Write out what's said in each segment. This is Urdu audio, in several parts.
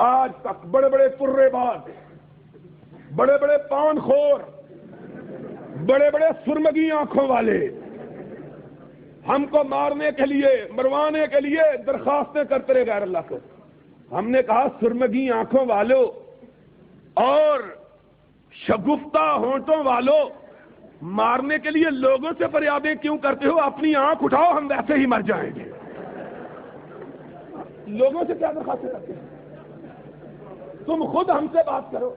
آج تک بڑے بڑے کرے باز، بڑے بڑے پان خور، بڑے بڑے سرمگی آنکھوں والے ہم کو مارنے کے لیے، مروانے کے لیے درخواستیں کرتے رہے غیر اللہ کو. ہم نے کہا سرمگی آنکھوں والوں اور شگفتہ ہونٹوں والوں، مارنے کے لیے لوگوں سے فریادیں کیوں کرتے ہو؟ اپنی آنکھ اٹھاؤ، ہم ویسے ہی مر جائیں گے. لوگوں سے کیا درخواستیں کرتے ہیں؟ تم خود ہم سے بات کرو.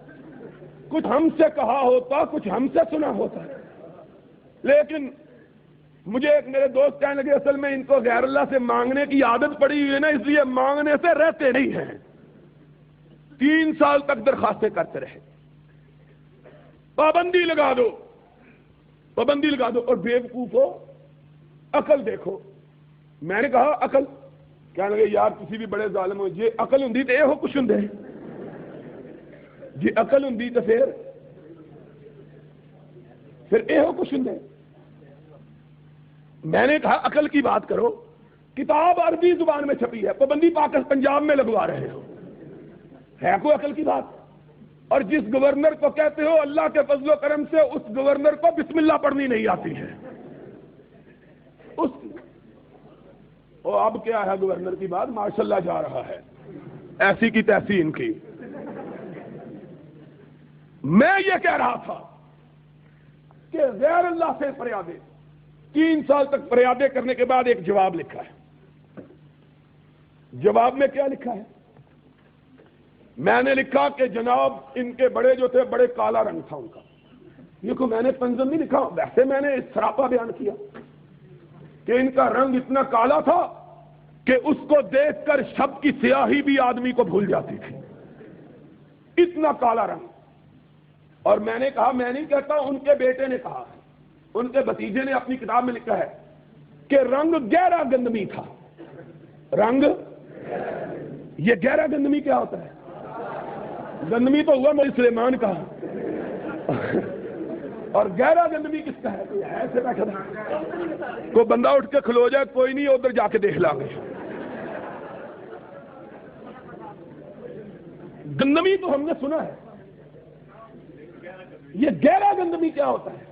کچھ ہم سے کہا ہوتا، کچھ ہم سے سنا ہوتا ہے. لیکن مجھے ایک میرے دوست کہنے لگے اصل میں ان کو غیر اللہ سے مانگنے کی عادت پڑی ہوئی ہے نا، اس لیے مانگنے سے رہتے نہیں ہیں. 3 سال تک درخواستیں کرتے رہے. پابندی لگا دو، پابندی لگا دو. اور بیوقوفو عقل دیکھو. میں نے کہا عقل کہنے لگے یار کسی بھی بڑے ظالم ہو جی عقل ہوں تو یہ کچھ ہوں جی عقل ہوں تو پھر یہ کچھ ہوں. میں نے کہا عقل کی بات کرو. کتاب عربی زبان میں چھپی ہے، پابندی پنجاب میں لگوا رہے ہو، ہے کوئی عقل کی بات؟ اور جس گورنر کو کہتے ہو اللہ کے فضل و کرم سے اس گورنر کو بسم اللہ پڑھنی نہیں آتی ہے. اب کیا ہے گورنر کی بات، ماشاءاللہ جا رہا ہے ایسی کی تیسی ان کی. میں یہ کہہ رہا تھا کہ غیر اللہ سے فریادیں، 3 سال تک فریادیں کرنے کے بعد ایک جواب لکھا ہے. جواب میں کیا لکھا ہے؟ میں نے لکھا کہ جناب ان کے بڑے جو تھے بڑے کالا رنگ تھا ان کا. یہ کو میں نے تنظیم نہیں لکھا، ویسے میں نے سراپا بیان کیا کہ ان کا رنگ اتنا کالا تھا کہ اس کو دیکھ کر شب کی سیاہی بھی آدمی کو بھول جاتی تھی، اتنا کالا رنگ. اور میں نے کہا، میں نہیں کہتا، ان کے بیٹے نے کہا ہے، ان کے بھتیجے نے اپنی کتاب میں لکھا ہے کہ رنگ گہرا گندمی تھا. رنگ، یہ گہرا گندمی کیا ہوتا ہے؟ گندمی تو ہوا مولی سلیمان کا، اور گہرا گندمی کس کا ہے؟ کوئی ایسے بیٹھا تھا، کوئی بندہ اٹھ کے کھلو جائے، کوئی نہیں ادھر جا کے دیکھ لیں گے. گندمی تو ہم نے سنا ہے، یہ گہرا گندمی کیا ہوتا ہے؟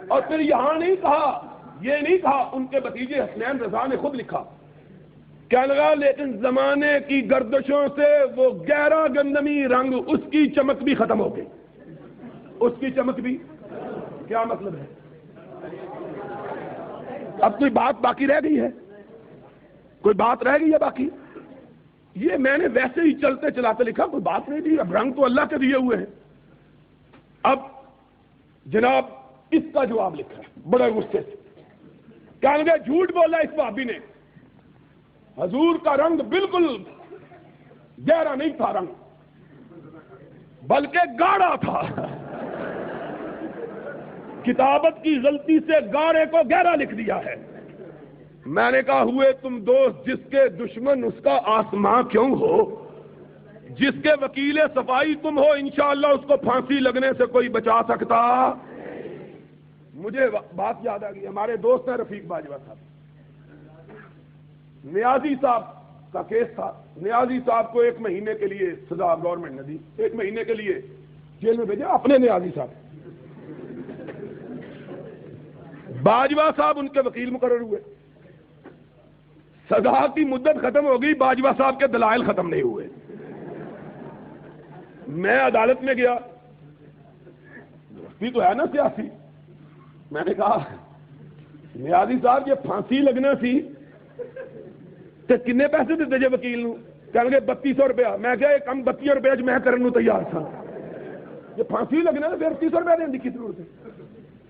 اور پھر یہاں نہیں کہا، یہ نہیں کہا، ان کے بھتیجے حسنین رضا نے خود لکھا، کیا لگا لیکن زمانے کی گردشوں سے وہ گہرا گندمی رنگ، اس کی چمک بھی ختم ہو گئی. اس کی چمک بھی، کیا مطلب ہے؟ اب کوئی بات باقی رہ گئی ہے؟ کوئی بات رہ گئی ہے باقی؟ یہ میں نے ویسے ہی چلتے چلاتے لکھا، کوئی بات نہیں تھی. اب رنگ تو اللہ کے دیے ہوئے ہیں. اب جناب اس کا جواب لکھا ہے بڑے غصے سے. کہنے لگے جھوٹ بولا اس بھابی نے، حضور کا رنگ بالکل گہرا نہیں تھا رنگ، بلکہ گاڑھا تھا. کتابت کی غلطی سے گاڑھے کو گہرا لکھ دیا ہے. میں نے کہا ہوئے تم دوست جس کے دشمن اس کا آسماں کیوں ہو، جس کے وکیل صفائی تم ہو انشاءاللہ اس کو پھانسی لگنے سے کوئی بچا سکتا. مجھے بات یاد آ گئی، ہمارے دوست ہیں رفیق باجوہ صاحب، نیازی صاحب کا کیس تھا. نیازی صاحب کو 1 مہینے کے لیے سزا گورنمنٹ نے دی، 1 مہینے کے لیے جیل میں بھیجا اپنے نیازی صاحب. باجوہ صاحب ان کے وکیل مقرر ہوئے، سزا کی مدت ختم ہو گئی، باجوہ صاحب کے دلائل ختم نہیں ہوئے. میں عدالت میں گیا، تو ہے نا سیاسی. میں نے کہا نیازی صاحب یہ پھانسی لگنا سی تو کنے پیسے دیتے جے وکیل نو؟ کہنے لگے 3200 روپیہ. میں کہا کم 32 روپیہ میں کرنے تیار تھا، یہ پھانسی لگنا تو پھر 300 روپیہ دینے کی ضرورت ہے.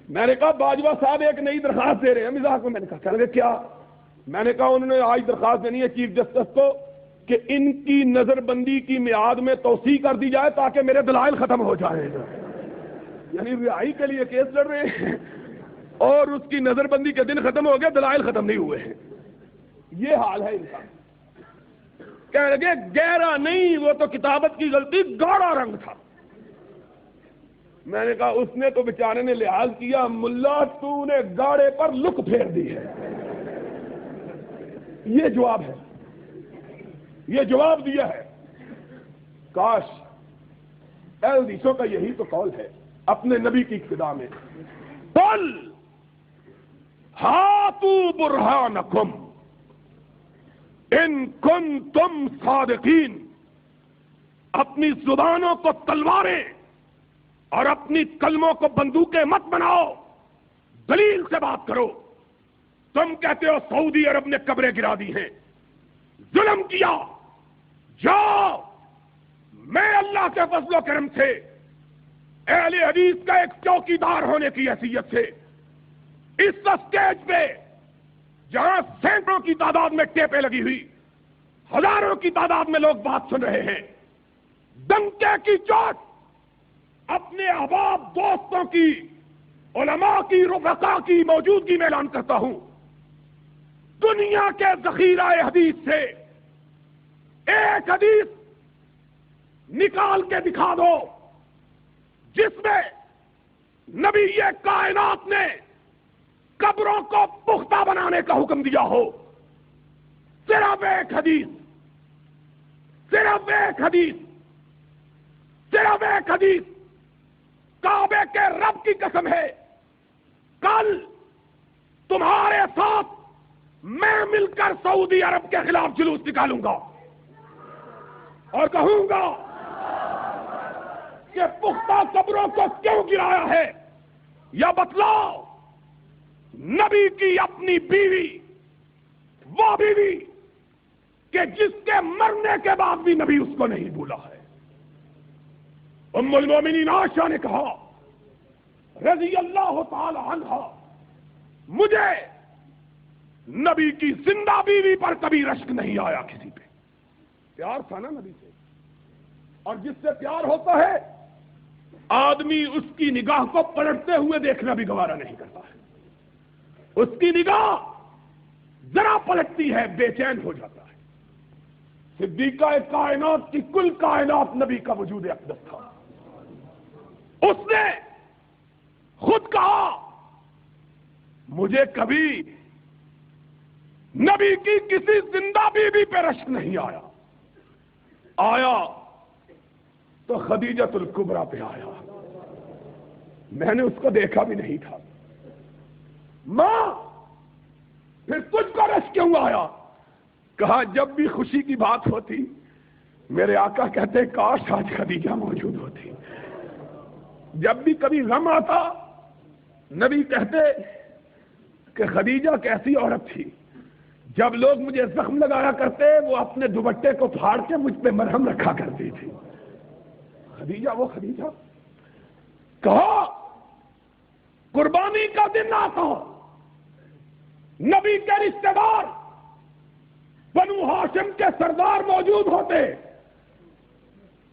میں نے کہا باجوہ صاحب ایک نئی درخواست دے رہے ہیں مزاح کو. میں نے کہا کہنے لگے کیا؟ میں نے کہا انہوں نے آج درخواست دینی ہے چیف جسٹس کو کہ ان کی نظر بندی کی میعاد میں توسیع کر دی جائے تاکہ میرے دلائل ختم ہو جائیں. یعنی رہائی کے لیے کیس لڑ رہے ہیں اور اس کی نظر بندی کے دن ختم ہو گئے، دلائل ختم نہیں ہوئے ہیں. یہ حال ہے ان کا. کہنے لگے گہرا نہیں، وہ تو کتابت کی غلطی، گاڑھا رنگ تھا. میں نے کہا اس نے تو بیچارے نے لحاظ کیا، ملا تو نے گاڑھے پر لک پھیر دی ہے. یہ جواب ہے. یہ جواب دیا ہے. کاش اہل حدیثوں کا یہی تو قول ہے اپنے نبی کی اقتداء میں. قل ہاتوا برہانکم ان کنتم صادقین. اپنی زبانوں کو تلواریں اور اپنی کلموں کو بندوقیں مت بناؤ، دلیل سے بات کرو. تم کہتے ہو سعودی عرب نے قبریں گرا دی ہیں، ظلم کیا. جاؤ، میں اللہ کے فضل و کرم سے اہل حدیث کا ایک چوکیدار ہونے کی حیثیت سے اس اسٹیج پہ جہاں سینکڑوں کی تعداد میں ٹیپیں لگی ہوئی، ہزاروں کی تعداد میں لوگ بات سن رہے ہیں، ڈنکے کی چوٹ اپنے احباب دوستوں کی، علماء کی، رفقا کی موجودگی میں اعلان کرتا ہوں، دنیا کے ذخیرہ حدیث سے ایک حدیث نکال کے دکھا دو جس میں نبی کائنات نے قبروں کو پختہ بنانے کا حکم دیا ہو. صرف ایک حدیث، صرف ایک حدیث، صرف ایک حدیث. کعبے کے رب کی قسم ہے، کل تمہارے ساتھ میں مل کر سعودی عرب کے خلاف جلوس نکالوں گا اور کہوں گا کہ پختہ قبروں کو کیوں گرایا ہے. یا بتلاؤ نبی کی اپنی بیوی، وہ بیوی کہ جس کے مرنے کے بعد بھی نبی اس کو نہیں بھولا ہے. ام المومنین عائشہ نے کہا رضی اللہ تعالی عنہا، مجھے نبی کی زندہ بیوی پر کبھی رشک نہیں آیا کسی پہ. پیار تھا نا نبی سے، اور جس سے پیار ہوتا ہے آدمی اس کی نگاہ کو پلٹتے ہوئے دیکھنا بھی گوارا نہیں کرتا ہے. اس کی نگاہ ذرا پلٹتی ہے بے چین ہو جاتا ہے. صدیقہ کائنات کی کل کائنات نبی کا وجود اقدس تھا. اس نے خود کہا مجھے کبھی نبی کی کسی زندہ بیوی پہ رشک نہیں آیا. آیا تو خدیجۃ الکبریٰ پہ آیا. میں نے اس کو دیکھا بھی نہیں تھا. ماں پھر تجھ کو رشک کیوں آیا؟ کہا جب بھی خوشی کی بات ہوتی میرے آقا کہتے کاش آج خدیجہ موجود ہوتی. جب بھی کبھی غم آتا نبی کہتے کہ خدیجہ کیسی عورت تھی. جب لوگ مجھے زخم لگایا کرتے وہ اپنے دوپٹے کو پھاڑ کے مجھ پہ مرہم رکھا کرتی تھی. خدیجہ وہ خدیجہ. کہا قربانی کا دن آتا نبی کے رشتے دار بنو ہاشم کے سردار موجود ہوتے،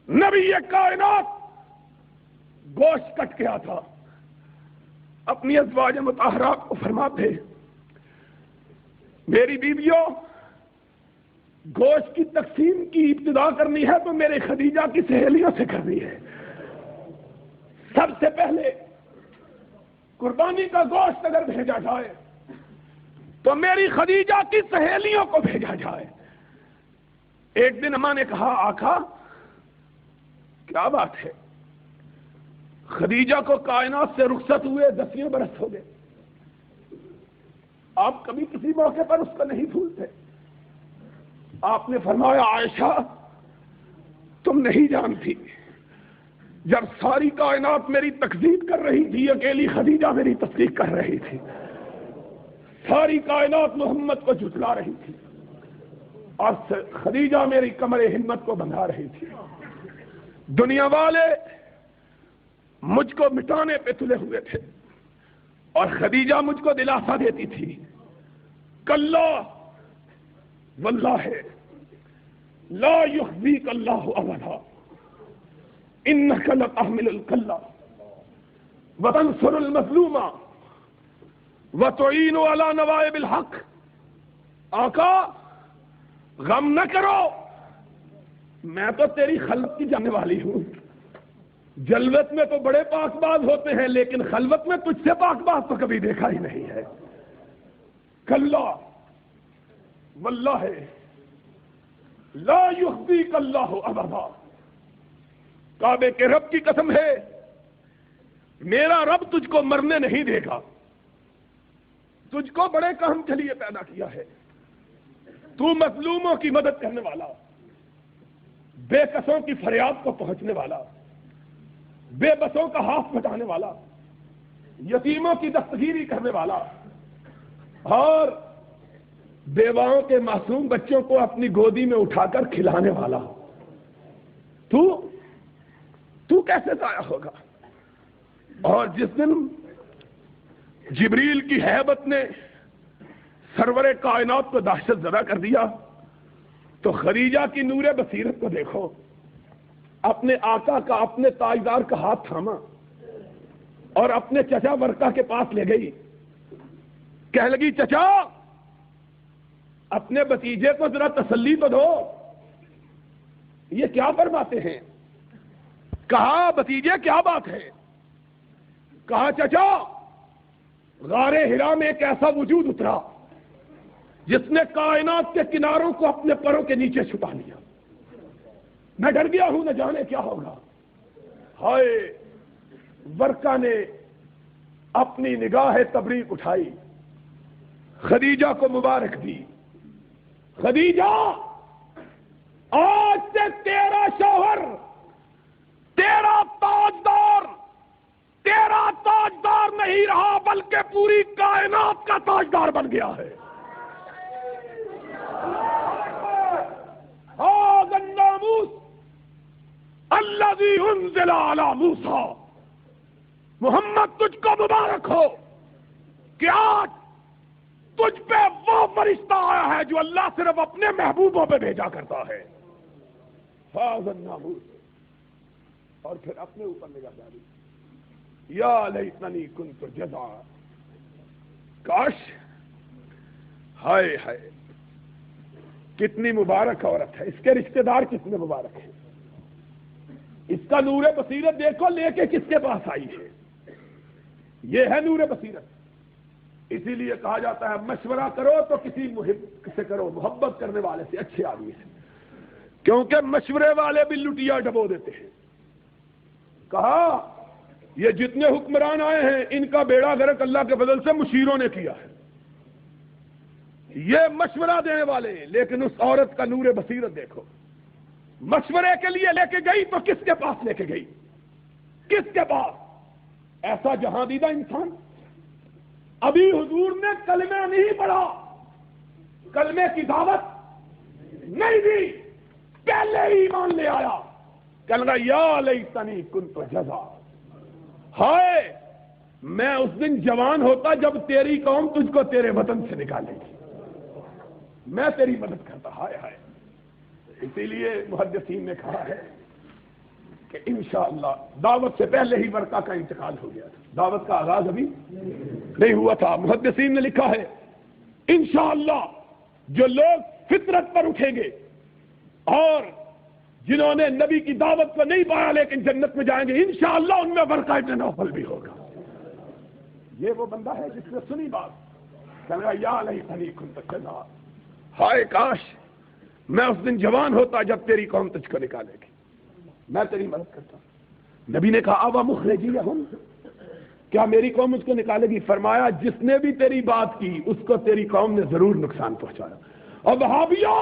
نبی کائنات گوشت کٹ کے آتا، اپنی ازواج مطہرات کو فرماتے میری بیویوں گوشت کی تقسیم کی ابتدا کرنی ہے تو میرے خدیجہ کی سہیلیوں سے کرنی ہے. سب سے پہلے قربانی کا گوشت اگر بھیجا جائے تو میری خدیجہ کی سہیلیوں کو بھیجا جائے. ایک دن اماں نے کہا آقا کیا بات ہے؟ خدیجہ کو کائنات سے رخصت ہوئے 10 برس ہو گئے، آپ کبھی کسی موقع پر اس کو نہیں بھولتے. آپ نے فرمایا عائشہ تم نہیں جانتی، جب ساری کائنات میری تکذیب کر رہی تھی اکیلی خدیجہ میری تصدیق کر رہی تھی. ساری کائنات محمد کو جھٹلا رہی تھی اور خدیجہ میری کمر ہمت کو بندھا رہی تھی. دنیا والے مجھ کو مٹانے پہ تلے ہوئے تھے اور خدیجہ مجھ کو دلاسا دیتی تھی کلا واللہ لا یخزیک اللہ ابدا انک لتحمل الکلا وتنصر المظلوم وتعین علی نوائب الحق. آقا غم نہ کرو، میں تو تیری خلوت کی جانے والی ہوں. جلوت میں تو بڑے پاک باز ہوتے ہیں لیکن خلوت میں تجھ سے پاک باز تو کبھی دیکھا ہی نہیں ہے. کلا واللہ لا یخزیک اللہ ابدا، کعبے کے رب کی قسم ہے میرا رب تجھ کو مرنے نہیں دے گا، تجھ کو بڑے کام کے لیے پیدا کیا ہے، تو مظلوموں کی مدد کرنے والا، بے کسوں کی فریاد کو پہنچنے والا، بے بسوں کا ہاتھ بٹانے والا، یتیموں کی دستگیری کرنے والا، اور بیواؤں کے معصوم بچوں کو اپنی گودی میں اٹھا کر کھلانے والا، تو کیسے ضائع ہوگا؟ اور جس دن جبریل کی ہیبت نے سرور کائنات کو دہشت زدہ کر دیا تو خدیجہ کی نور بصیرت کو دیکھو، اپنے آقا کا، اپنے تاجدار کا ہاتھ تھاما اور اپنے چچا ورقہ کے پاس لے گئی، کہنے لگی چچا اپنے بھتیجے کو ذرا تسلی تو دو، یہ کیا فرماتے ہیں؟ کہا بھتیجے کیا بات ہے؟ کہا چچا غار ہرا میں ایک ایسا وجود اترا جس نے کائنات کے کناروں کو اپنے پروں کے نیچے چھپا لیا، میں ڈر گیا ہوں نہ جانے کیا ہوگا۔ ہائے، ورقہ نے اپنی نگاہ تبریک اٹھائی، خدیجہ کو مبارک دی، خدیجہ آج سے تیرا شوہر، تیرا تاجدار نہیں رہا بلکہ پوری کائنات کا تاجدار بن گیا ہے۔ هذا الناموس الذي انزل على موسى، محمد تجھ کو مبارک ہو کہ آج تجھ پہ وہ فرشتہ آیا ہے جو اللہ صرف اپنے محبوبوں پہ بھیجا کرتا ہے۔ هذا الناموس، اور پھر اپنے اوپر نگاہ ڈالی، یا لیتنی کنت جزا، کاش، ہائے ہائے کتنی مبارک عورت ہے، اس کے رشتہ دار کتنے مبارک ہیں، اس کا نور بصیرت دیکھو لے کے کس کے پاس آئی ہے، یہ ہے نور بصیرت۔ اسی لیے کہا جاتا ہے مشورہ کرو تو کسی محب سے کرو، محبت کرنے والے سے، اچھے آدمی سے، کیونکہ مشورے والے بھی لٹیا ڈبو دیتے ہیں۔ کہا یہ جتنے حکمران آئے ہیں ان کا بیڑا غرق اللہ کے فضل سے مشیروں نے کیا ہے، یہ مشورہ دینے والے، لیکن اس عورت کا نور بصیرت دیکھو، مشورے کے لیے لے کے گئی تو کس کے پاس لے کے گئی؟ کس کے پاس؟ ایسا جہاں دیدہ انسان، ابھی حضور نے کلمہ نہیں پڑھا، کلمے کی دعوت نہیں دی، پہلے ہی ایمان لے آیا، کہنے لگا یا لیتنی کنت جزا، ہائے میں اس دن جوان ہوتا جب تیری قوم تجھ کو تیرے وطن سے نکالے گی، میں تیری مدد کرتا، ہائے ہائے۔ اسی لیے محدثین نے کہا ہے کہ انشاءاللہ دعوت سے پہلے ہی ورقہ کا انتقال ہو گیا تھا، دعوت کا آغاز ابھی نہیں ہوا تھا۔ محدثین نے لکھا ہے انشاءاللہ جو لوگ فطرت پر اٹھیں گے اور جنہوں نے نبی کی دعوت کو نہیں پایا لیکن جنت میں جائیں گے، انشاءاللہ ان میں ورقہ ابن نوفل بھی ہوگا۔ یہ وہ بندہ ہے جس نے سنی بات، کہنے لگا یا لیتنی کنت جزا، ہائے کاش میں اس دن جوان ہوتا جب تیری قوم تجھ کو نکالے گی، میں تیری مدد کرتا۔ نبی نے کہا اوا مخرجیہم، کیا میری قوم اس کو نکالے گی؟ فرمایا جس نے بھی تیری بات کی اس کو تیری قوم نے ضرور نقصان پہنچایا۔ اور وہابیو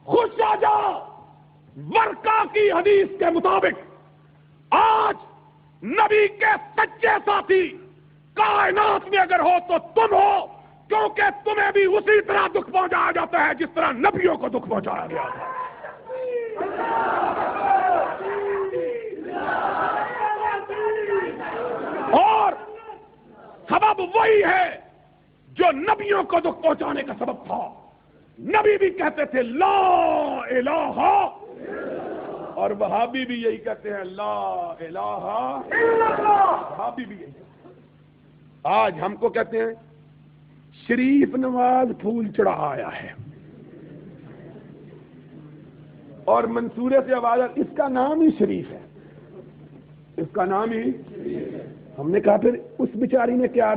خوش آ جا، ورقہ کی حدیث کے مطابق آج نبی کے سچے ساتھی کائنات میں اگر ہو تو تم ہو، کیونکہ تمہیں بھی اسی طرح دکھ پہنچایا جاتا ہے جس طرح نبیوں کو دکھ پہنچایا گیا تھا۔ اور سبب وہی ہے جو نبیوں کو دکھ پہنچانے کا سبب تھا۔ نبی بھی کہتے تھے لا الہ، اور وہابی بھی یہی کہتے ہیں لا الہ الا اللہ، وہابی بھی یہی کہتے ہیں۔ آج ہم کو کہتے ہیں شریف نواز پھول چڑھا آیا ہے، اور منصورے سے آواز اس کا نام ہی شریف ہے، اس کا نام ہی، ہم نے کہا پھر اس بیچاری نے کیا